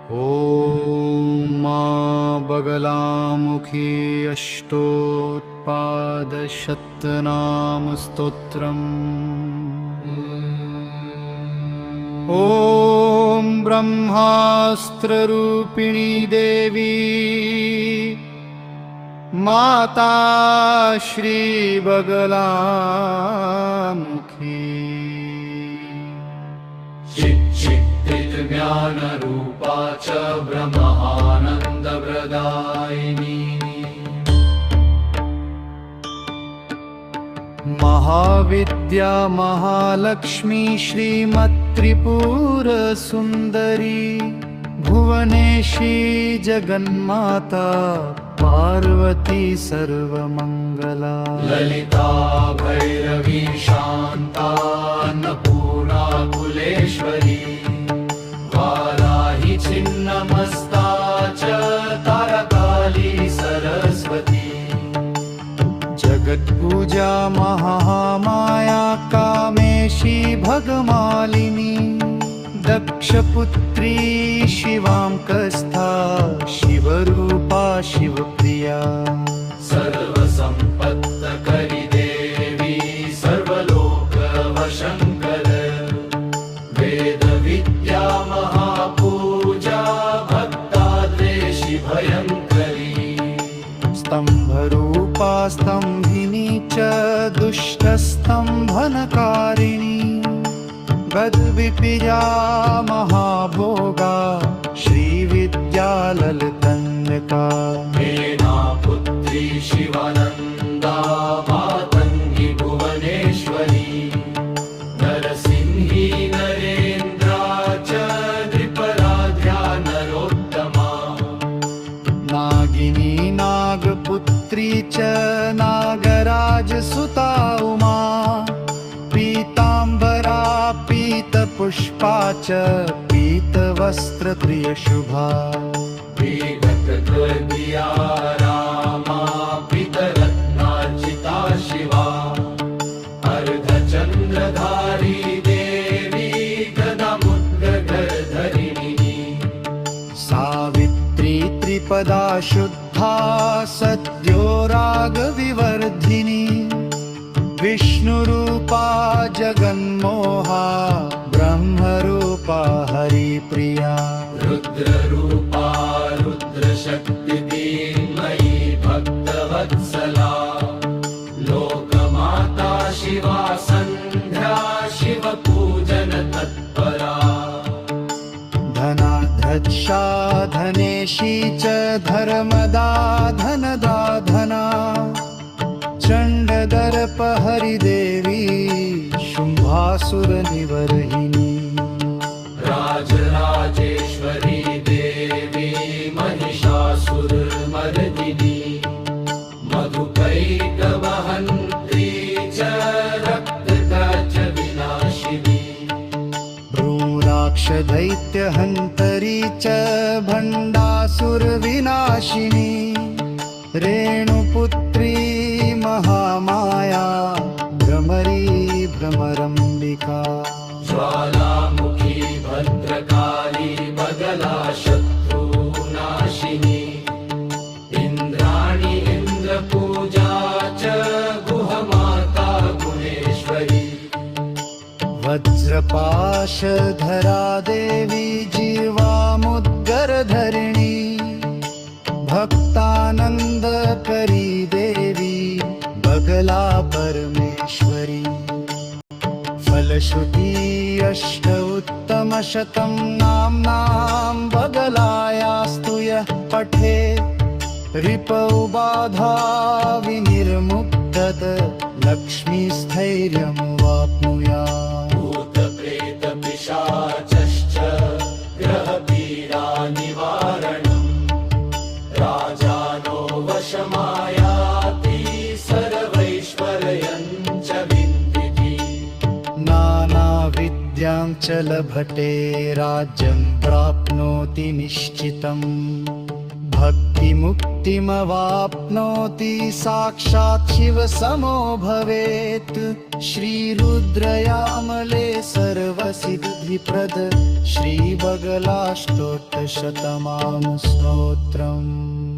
ॐ मा बगलामुखी अष्टोत्पादशतनाम स्तोत्रम्। ॐ ब्रह्मास्त्ररूपिणी देवी माता श्री बगलामुखी। ज्ञानरूपा च ब्रह्मानन्दप्रदायिनी। महाविद्या महालक्ष्मी श्रीमत्त्रिपुरसुन्दरी भुवनेशी जगन्माता पार्वती सर्वमङ्गला। ललिता भैरवी शान्ता अन्नपूर्णा कुलेश्वरी। वाराही छिन्नमस्ता च तारकाली सरस्वती। जगत्पूजा महामाया कामेशी भगमालिनी। दक्षपुत्री शिवांकस्था शिवरूपा शिवप्रिया। सर्वसम्पत्करी देवी सर्वलोकवशङ्कर। वेदविद्या महापूजा भक्ताद्वेषि भयङ्करी। स्तम्भरूपा स्तम्भिनी च दुष्टस्तम्भनकारिणी। गद्विपिजा महाभोगा श्रीविद्या ललितङ्गिका। मेना पुत्री शिवानन्दा मातङ्गी भुवनेश्वरी। नरसिंही नरेन्द्रा च नृपराध्या नरोत्तमा। नागिनी नागपुत्री च नागराजसुता उमा। पीताम्बरा पीतपुष्पा च पीतवस्त्रप्रियशुभा। पीतकृतज्ञा रामा पीतरत्नार्चिता शिवा। अर्धचन्द्रधारी देवी गदामुद्गरधरिणी। सावित्री त्रिपदा शुद्धा सद्यो रागविवर्धिनी। विष्णुरूपा जगन्मोहा ब्रह्मरूपा हरिप्रिया। रुद्ररूपा रुद्रशक्तिमयी भक्तवत्सला। लोकमाता शिवा सन्ध्या शिवपूजन तत्परा। धनाध्यक्षा धनेशी च धर्मदा धनदा धना। चण्डदर्पहरिदेवी शुम्भासुरनिवर्हिनी। राजराजेश्वरी देवी महिषासुरमर्दिनी। मधुकैटवहन्त्री च रक्तकचविनाशिनी। भ्रूराक्षदैत्यहन्तरी च भण्डासुरविनाशिनी। रेणुपुत्री महामाया भ्रमरी भ्रमरम्बिका। ज्वालामुखी भद्रकाली बगला शत्रुनाशिनी। इन्द्राणी इन्द्रपूजा च गुहमाता गुणेश्वरी। वज्रपाशधरा देवी जीवामुद्गरधरिणी। भक्तानन्दकरी देवी बगला परमेश्वरी। फलश्रुती अष्ट उत्तमशतं नाम्नां बगलायास्तु यः पठे। रिपौ बाधा विनिर्मुक्तत लक्ष्मीस्थैर्यमुवाप्नुयात्। भूतप्रेतपिशाचश्च ग्रहपीडा निवारणम्। राजानो वशमायाति सर्वैश्वर्यं च विन्दिति। नानाविद्यां च लभते राज्यं प्राप्नोति निश्चितम्। भक्तिमुक्तिमवाप्नोति साक्षात् शिवसमो भवेत्। श्रीरुद्रयामले सर्वसिद्धिप्रद श्रीबगलाष्टोत्तशतनाम स्तोत्रम्।